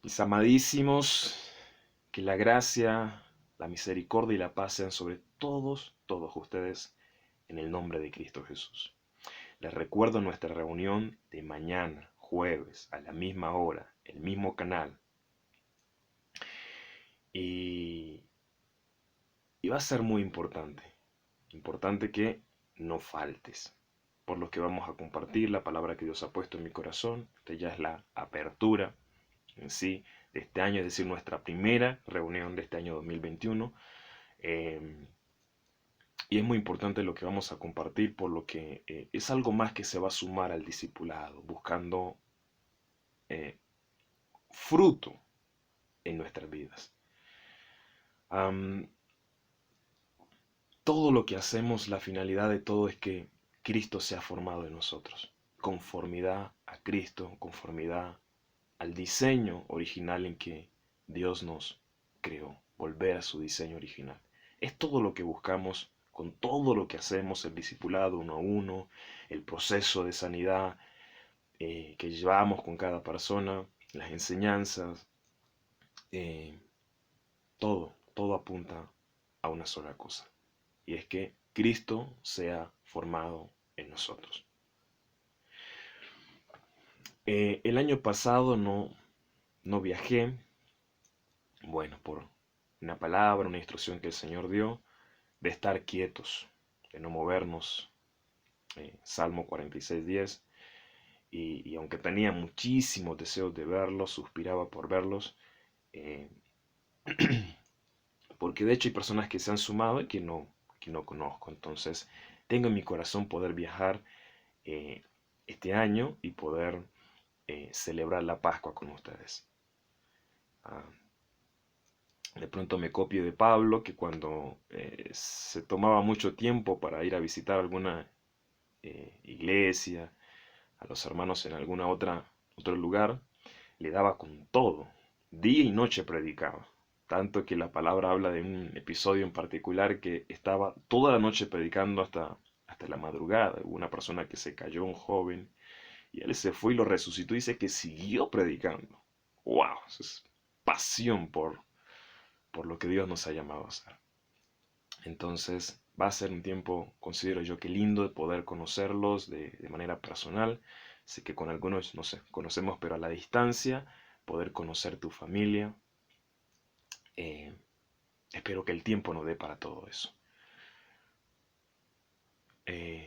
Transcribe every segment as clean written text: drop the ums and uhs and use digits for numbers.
Mis amadísimos, que la gracia, la misericordia y la paz sean sobre todos ustedes, en el nombre de Cristo Jesús. Les recuerdo nuestra reunión de mañana, jueves, a la misma hora, el mismo canal. Y, y va a ser muy importante. Importante que no faltes. Por lo que vamos a compartir la palabra que Dios ha puesto en mi corazón. Esta ya es la apertura en sí de este año, es decir, nuestra primera reunión de este año 2021. Eh, y es muy importante lo que vamos a compartir, por lo que es algo más que se va a sumar al discipulado, buscando eh, fruto en nuestras vidas. Um, Todo lo que hacemos, la finalidad de todo es que Cristo sea formado en nosotros. Conformidad a Cristo, conformidad al diseño original en que Dios nos creó, volver a su diseño original. Es todo lo que buscamos con todo lo que hacemos, el discipulado uno a uno, el proceso de sanidad que llevamos con cada persona, las enseñanzas, eh, todo apunta a una sola cosa, y es que Cristo sea formado en nosotros. El año pasado no viajé, bueno, por una palabra, una instrucción que el Señor dio, de estar quietos, de no movernos, Salmo 46:10, y aunque tenía muchísimos deseos de verlos, suspiraba por verlos, eh, porque de hecho hay personas que se han sumado y que no conozco, entonces tengo en mi corazón poder viajar eh, este año y poder celebrar la Pascua con ustedes. Ah, de pronto me copio de Pablo, que cuando se tomaba mucho tiempo para ir a visitar alguna iglesia, a los hermanos en otro lugar, le daba con todo, día y noche predicaba. Tanto que la palabra habla de un episodio en particular que estaba toda la noche predicando hasta la madrugada. Hubo una persona que se cayó, un joven, y él se fue y lo resucitó y dice que siguió predicando. ¡Wow! Eso es pasión por lo que Dios nos ha llamado a hacer. Entonces va a ser un tiempo, considero yo, que lindo de poder conocerlos de manera personal. Sé que con algunos, no sé, conocemos pero a la distancia, poder conocer tu familia. Eh, Espero que el tiempo nos dé para todo eso.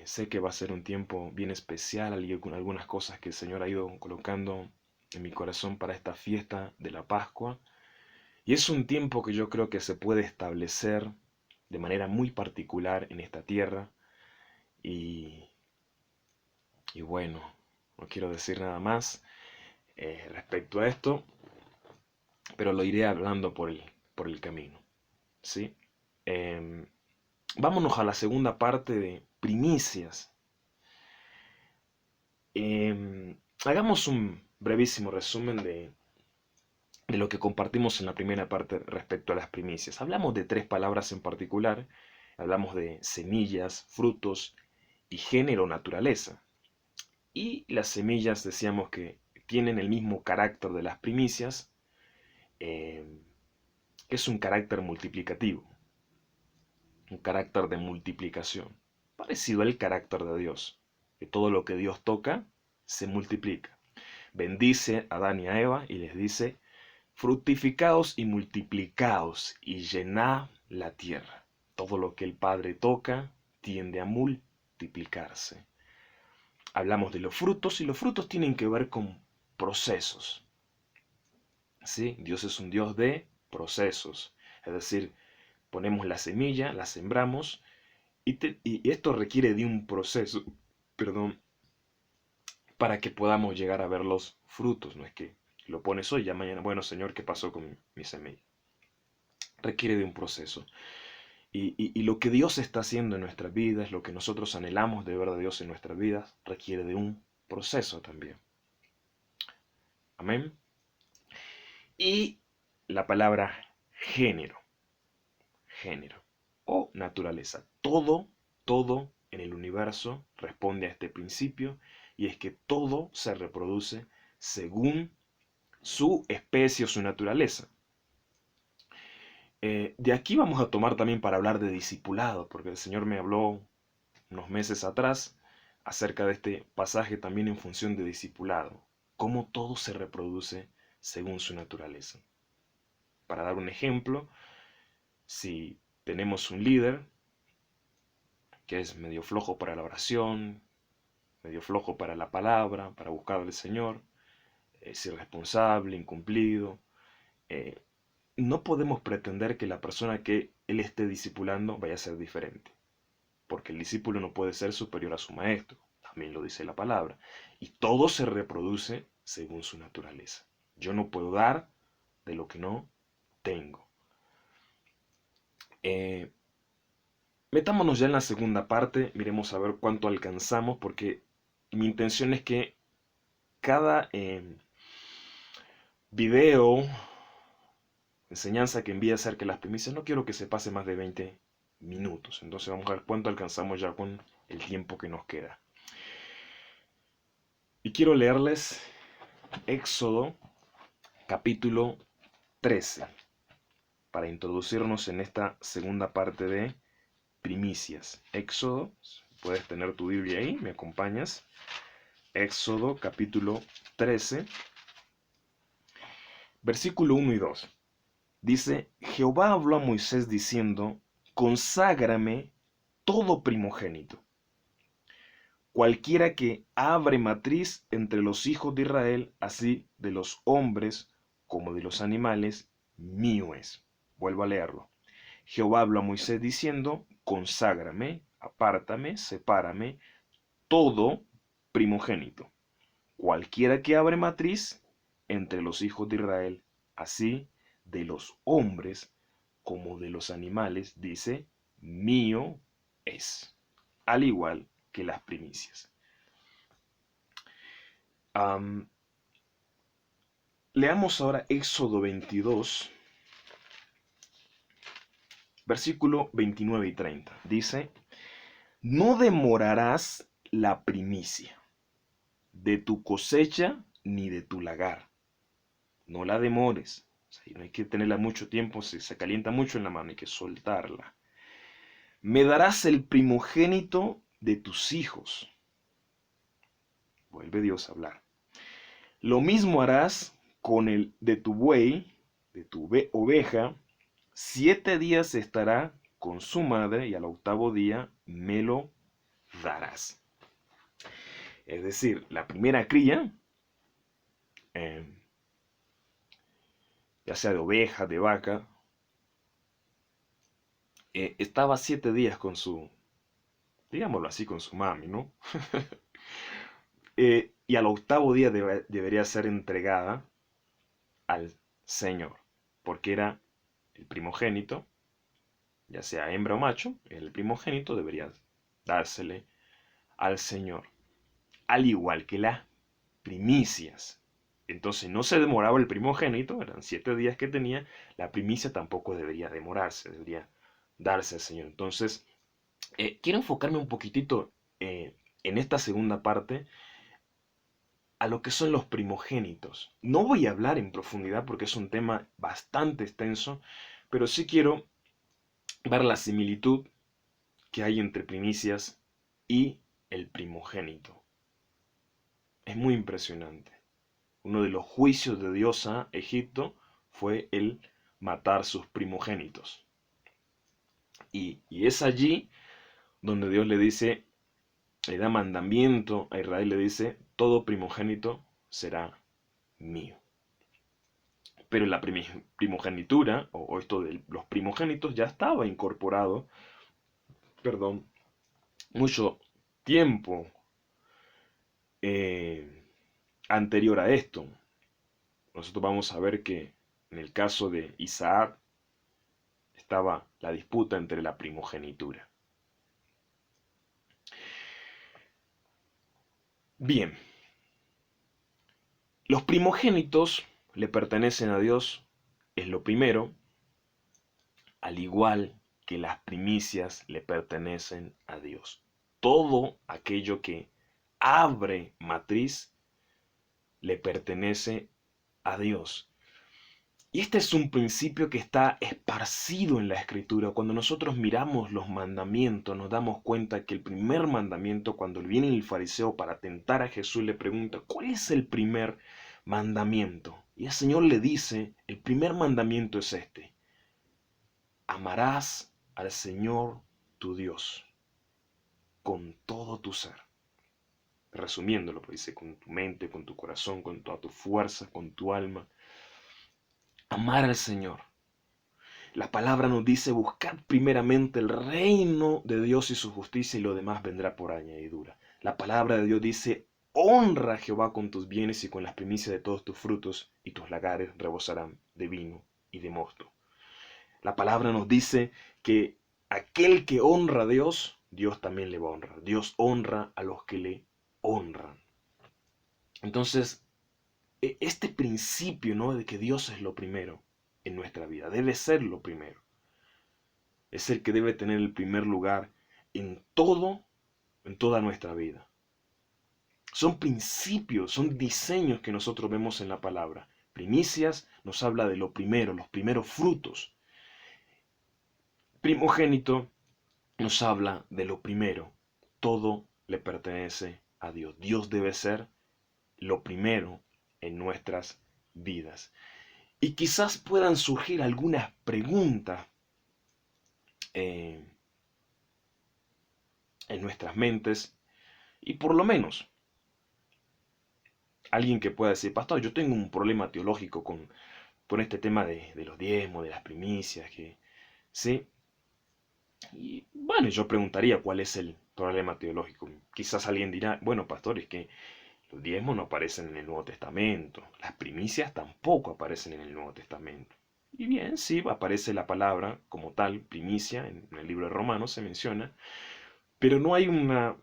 Sé que va a ser un tiempo bien especial, con algunas cosas que el Señor ha ido colocando en mi corazón para esta fiesta de la Pascua. Y es un tiempo que yo creo que se puede establecer de manera muy particular en esta tierra. Y, y bueno, no quiero decir nada más respecto a esto, pero lo iré hablando por el camino, ¿sí? Em, Vámonos a la segunda parte de primicias. Hagamos un brevísimo resumen de lo que compartimos en la primera parte respecto a las primicias. Hablamos de tres palabras en particular. Hablamos de semillas, frutos y género, naturaleza. Y las semillas decíamos que tienen el mismo carácter de las primicias, eh, que es un carácter multiplicativo, un carácter de multiplicación, parecido al carácter de Dios, que todo lo que Dios toca se multiplica. Bendice a Adán y a Eva y les dice: fructificaos y multiplicaos y llenad la tierra. Todo lo que el Padre toca tiende a multiplicarse. Hablamos de los frutos y los frutos tienen que ver con procesos. ¿Sí? Dios es un Dios de procesos. Es decir, ponemos la semilla, la sembramos y esto requiere de un proceso, perdón, para que podamos llegar a ver los frutos. No es que lo pones hoy y ya mañana, bueno, Señor, ¿qué pasó con mi semilla? Requiere de un proceso. Y lo que Dios está haciendo en nuestras vidas, lo que nosotros anhelamos de ver a Dios en nuestras vidas, requiere de un proceso también. Amén. Y la palabra género, género o naturaleza. Todo en el universo responde a este principio, y es que todo se reproduce según su especie o su naturaleza. De aquí vamos a tomar también para hablar de discipulado, porque el Señor me habló unos meses atrás acerca de este pasaje también en función de discipulado, cómo todo se reproduce según su naturaleza. Para dar un ejemplo, si tenemos un líder que es medio flojo para la oración, medio flojo para la palabra, para buscar al Señor, es irresponsable, incumplido, eh, no podemos pretender que la persona que él esté discipulando vaya a ser diferente, porque el discípulo no puede ser superior a su maestro, también lo dice la palabra, y todo se reproduce según su naturaleza. Yo no puedo dar de lo que no tengo. Eh, Metámonos ya en la segunda parte, miremos a ver cuánto alcanzamos, porque mi intención es que cada video, enseñanza que envíe acerca de las primicias, no quiero que se pase más de 20 minutos. Entonces vamos a ver cuánto alcanzamos ya con el tiempo que nos queda. Y quiero leerles Éxodo capítulo 13 para introducirnos en esta segunda parte de primicias. Éxodo, puedes tener tu Biblia ahí, me acompañas. Éxodo capítulo 13, versículo 1 y 2. Dice, Jehová habló a Moisés diciendo, conságrame todo primogénito, cualquiera que abre matriz entre los hijos de Israel, así de los hombres como de los animales, mío es. Vuelvo a leerlo. Jehová habló a Moisés diciendo, conságrame, apártame, sepárame, todo primogénito, cualquiera que abre matriz entre los hijos de Israel, así de los hombres como de los animales, dice, mío es, al igual que las primicias. Leamos ahora Éxodo 22, versículo 29 y 30. Dice, no demorarás la primicia de tu cosecha ni de tu lagar. No la demores. O sea, no hay que tenerla mucho tiempo, se calienta mucho en la mano, hay que soltarla. Me darás el primogénito de tus hijos. Vuelve Dios a hablar. Lo mismo harás con el de tu buey, de tu oveja. 7 días estará con su madre y al octavo día me lo darás. Es decir, la primera cría, eh, ya sea de oveja, de vaca, estaba 7 días con su, digámoslo así, con su mami, ¿no? Y al octavo día debería ser entregada al Señor, porque era el primogénito, ya sea hembra o macho, el primogénito debería dársele al Señor, al igual que las primicias. Entonces no se demoraba el primogénito, eran 7 días que tenía, la primicia tampoco debería demorarse, debería darse al Señor. Entonces, quiero enfocarme un poquitito en esta segunda parte a lo que son los primogénitos. No voy a hablar en profundidad porque es un tema bastante extenso, pero sí quiero ver la similitud que hay entre primicias y el primogénito. Es muy impresionante. Uno de los juicios de Dios a Egipto fue el matar sus primogénitos. Y es allí donde Dios le dice, le da mandamiento a Israel, le dice, todo primogénito será mío. Pero la primogenitura, o esto de los primogénitos, ya estaba incorporado, perdón, mucho tiempo anterior a esto. Nosotros vamos a ver que en el caso de Isaac estaba la disputa entre la primogenitura. Bien, los primogénitos le pertenecen a Dios, es lo primero, al igual que las primicias le pertenecen a Dios. Todo aquello que abre matriz le pertenece a Dios. Y este es un principio que está esparcido en la Escritura. Cuando nosotros miramos los mandamientos, nos damos cuenta que el primer mandamiento, cuando viene el fariseo para tentar a Jesús, le pregunta, ¿cuál es el primer mandamiento? Y el Señor le dice, el primer mandamiento es este: amarás al Señor tu Dios con todo tu ser. Resumiéndolo, pues dice, con tu mente, con tu corazón, con toda tu fuerza, con tu alma. Amar al Señor. La palabra nos dice, buscad primeramente el reino de Dios y su justicia, y lo demás vendrá por añadidura. La palabra de Dios dice, honra a Jehová con tus bienes y con las primicias de todos tus frutos, y tus lagares rebosarán de vino y de mosto. La palabra nos dice que aquel que honra a Dios, Dios también le va a honrar. Dios honra a los que le honran. Entonces, este principio, ¿no?, de que Dios es lo primero en nuestra vida, debe ser lo primero. Es el que debe tener el primer lugar en todo, en toda nuestra vida. Son principios, son diseños que nosotros vemos en la palabra. Primicias nos habla de lo primero, los primeros frutos. Primogénito nos habla de lo primero. Todo le pertenece a Dios. Dios debe ser lo primero en nuestras vidas. Y quizás puedan surgir algunas preguntas en nuestras mentes, y por lo menos alguien que pueda decir, pastor, yo tengo un problema teológico con este tema de los diezmos, de las primicias, que sí. Y bueno, yo preguntaría cuál es el problema teológico. Quizás alguien dirá, bueno, pastor, es que los diezmos no aparecen en el Nuevo Testamento, las primicias tampoco aparecen en el Nuevo Testamento. Y bien, sí, aparece la palabra como tal, primicia, en el libro de Romanos se menciona, pero no hay una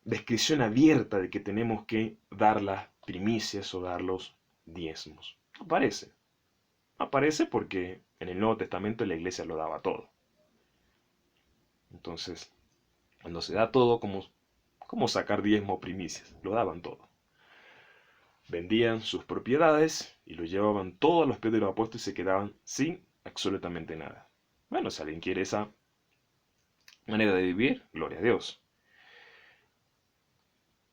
descripción abierta de que tenemos que dar las primicias o dar los diezmos. Aparece. Aparece porque en el Nuevo Testamento la iglesia lo daba todo. Entonces, cuando se da todo, ¿cómo sacar diezmo o primicias? Lo daban todo. Vendían sus propiedades y lo llevaban todo a los pies de los apóstoles y se quedaban sin absolutamente nada. Bueno, si alguien quiere esa manera de vivir, gloria a Dios.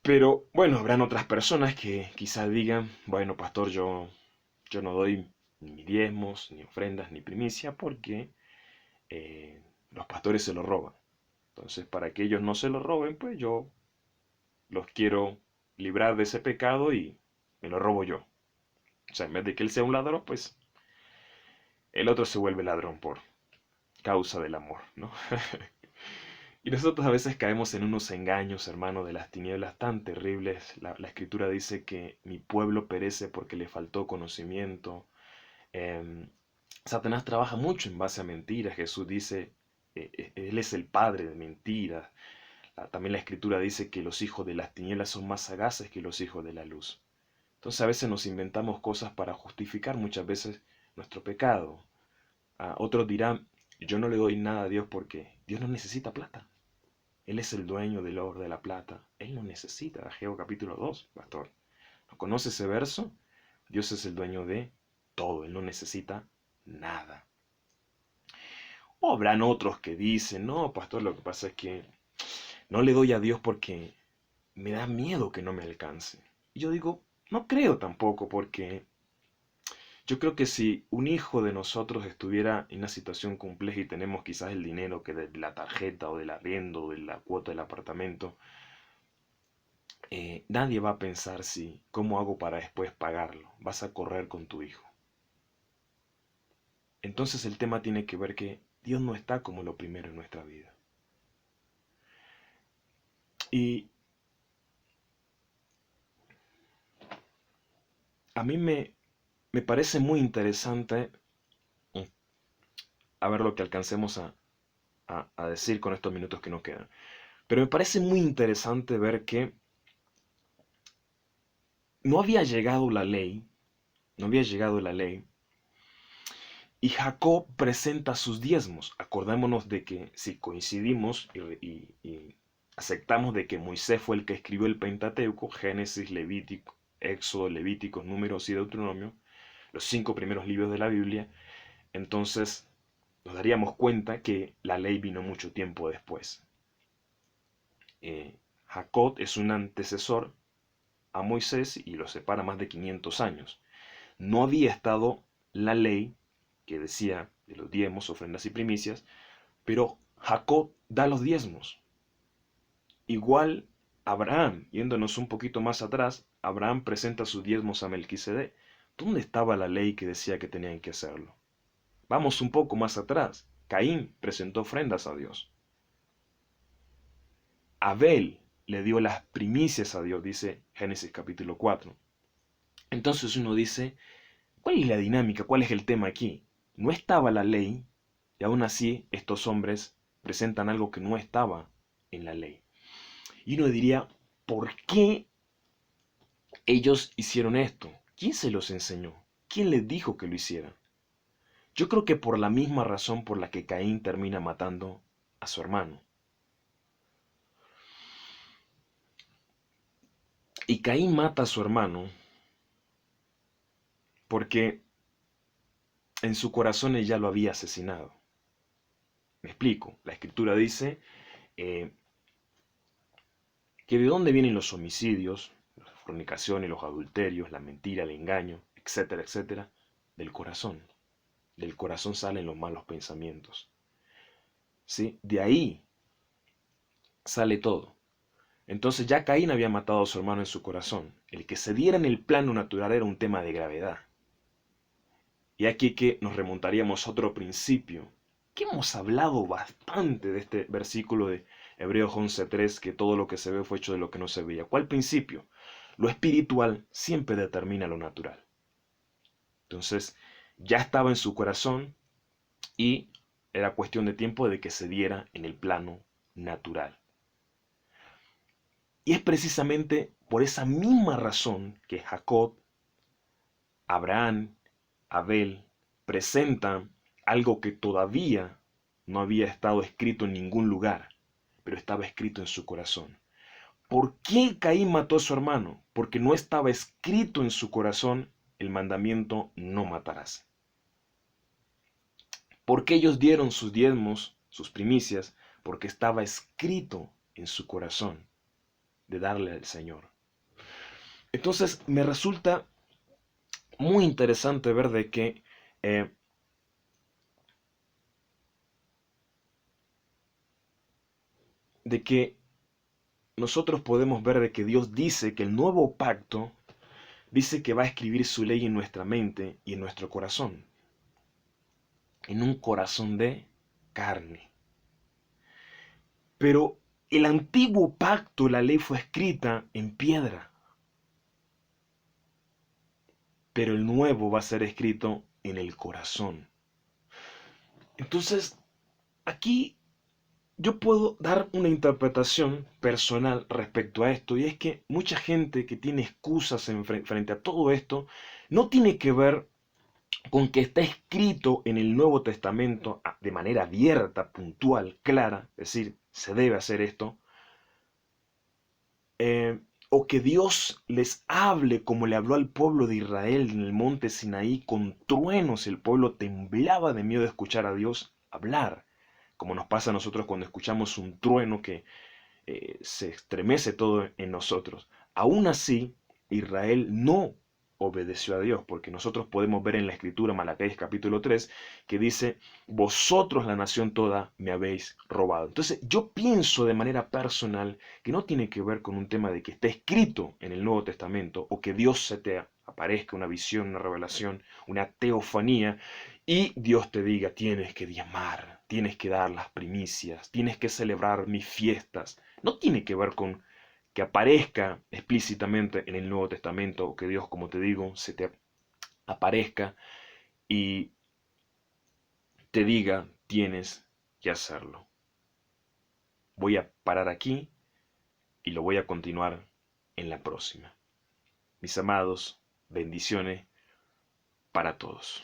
Pero bueno, habrán otras personas que quizás digan, bueno, pastor, yo no doy ni diezmos, ni ofrendas, ni primicia porque los pastores se lo roban. Entonces, para que ellos no se lo roben, pues yo los quiero librar de ese pecado y me lo robo yo. O sea, en vez de que él sea un ladrón, pues el otro se vuelve ladrón por causa del amor, ¿no? Y nosotros a veces caemos en unos engaños, hermano, de las tinieblas tan terribles. La escritura dice que mi pueblo perece porque le faltó conocimiento. Em, Satanás trabaja mucho en base a mentiras. Jesús dice, Él es el padre de mentiras. También la escritura dice que los hijos de las tinieblas son más sagaces que los hijos de la luz. Entonces a veces nos inventamos cosas para justificar muchas veces nuestro pecado. Otros dirán, yo no le doy nada a Dios porque Dios no necesita plata. Él es el dueño del oro, de la plata. Él no necesita. Ageo capítulo 2, pastor. ¿No conoce ese verso? Dios es el dueño de todo. Él no necesita nada. O habrán otros que dicen, no, pastor, lo que pasa es que no le doy a Dios porque me da miedo que no me alcance. Y yo digo, no creo tampoco, porque yo creo que si un hijo de nosotros estuviera en una situación compleja y tenemos quizás el dinero que de la tarjeta o del arriendo o de la cuota del apartamento, nadie va a pensar si, ¿cómo hago para después pagarlo? Vas a correr con tu hijo. Entonces el tema tiene que ver que Dios no está como lo primero en nuestra vida. Y a mí me parece muy interesante, mm, a ver lo que alcancemos a decir con estos minutos que nos quedan. Pero me parece muy interesante ver que no había llegado la ley, no había llegado la ley, y Jacob presenta sus diezmos. Acordémonos de que si coincidimos y aceptamos de que Moisés fue el que escribió el Pentateuco, Génesis, Levítico, Éxodo, Levíticos, Números y Deuteronomio, los 5 primeros libros de la Biblia, entonces nos daríamos cuenta que la ley vino mucho tiempo después. Jacob es un antecesor a Moisés y lo separa más de 500 años. No había estado la ley que decía de los diezmos, ofrendas y primicias, pero Jacob da los diezmos. Igual Abraham, yéndonos un poquito más atrás, Abraham presenta sus diezmos a Melquisedec. ¿Dónde estaba la ley que decía que tenían que hacerlo? Vamos un poco más atrás. Caín presentó ofrendas a Dios. Abel le dio las primicias a Dios, dice Génesis capítulo 4. Entonces uno dice, ¿cuál es la dinámica? ¿Cuál es el tema aquí? No estaba la ley y aún así estos hombres presentan algo que no estaba en la ley. Y uno diría, ¿por qué ellos hicieron esto? ¿Quién se los enseñó? ¿Quién les dijo que lo hicieran? Yo creo que por la misma razón por la que Caín termina matando a su hermano. Y Caín mata a su hermano porque en su corazón él ya lo había asesinado. Me explico. La escritura dice que de dónde vienen los homicidios, las fornicaciones, los adulterios, la mentira, el engaño, etcétera, etcétera, del corazón. Del corazón salen los malos pensamientos. ¿Sí? De ahí sale todo. Entonces ya Caín había matado a su hermano en su corazón. El que se diera en el plano natural era un tema de gravedad. Y aquí que nos remontaríamos a otro principio, que hemos hablado bastante de este versículo de Hebreos 11:3, que todo lo que se ve fue hecho de lo que no se veía. ¿Cuál principio? Lo espiritual siempre determina lo natural. Entonces, ya estaba en su corazón y era cuestión de tiempo de que se diera en el plano natural. Y es precisamente por esa misma razón que Jacob, Abraham, Abel presentan algo que todavía no había estado escrito en ningún lugar, pero estaba escrito en su corazón. ¿Por qué Caín mató a su hermano? Porque no estaba escrito en su corazón el mandamiento no matarás. ¿Por qué ellos dieron sus diezmos, sus primicias? Porque estaba escrito en su corazón de darle al Señor. Entonces me resulta muy interesante ver eh, de que nosotros podemos ver de que Dios dice que el nuevo pacto dice que va a escribir su ley en nuestra mente y en nuestro corazón, en un corazón de carne. Pero el antiguo pacto, la ley fue escrita en piedra, pero el nuevo va a ser escrito en el corazón. Entonces, aquí yo puedo dar una interpretación personal respecto a esto, y es que mucha gente que tiene excusas frente a todo esto no tiene que ver con que está escrito en el Nuevo Testamento de manera abierta, puntual, clara, es decir, se debe hacer esto, o que Dios les hable como le habló al pueblo de Israel en el monte Sinaí con truenos, el pueblo temblaba de miedo de escuchar a Dios hablar, como nos pasa a nosotros cuando escuchamos un trueno que se estremece todo en nosotros. Aún así, Israel no obedeció a Dios, porque nosotros podemos ver en la escritura, Malaquías capítulo 3, que dice, vosotros la nación toda me habéis robado. Entonces yo pienso de manera personal que no tiene que ver con un tema de que esté escrito en el Nuevo Testamento o que Dios se te aparezca una visión, una revelación, una teofanía y Dios te diga, tienes que diezmar, tienes que dar las primicias, tienes que celebrar mis fiestas. No tiene que ver con que aparezca explícitamente en el Nuevo Testamento o que Dios, como te digo, se te aparezca y te diga, tienes que hacerlo. Voy a parar aquí y lo voy a continuar en la próxima. Mis amados, bendiciones para todos.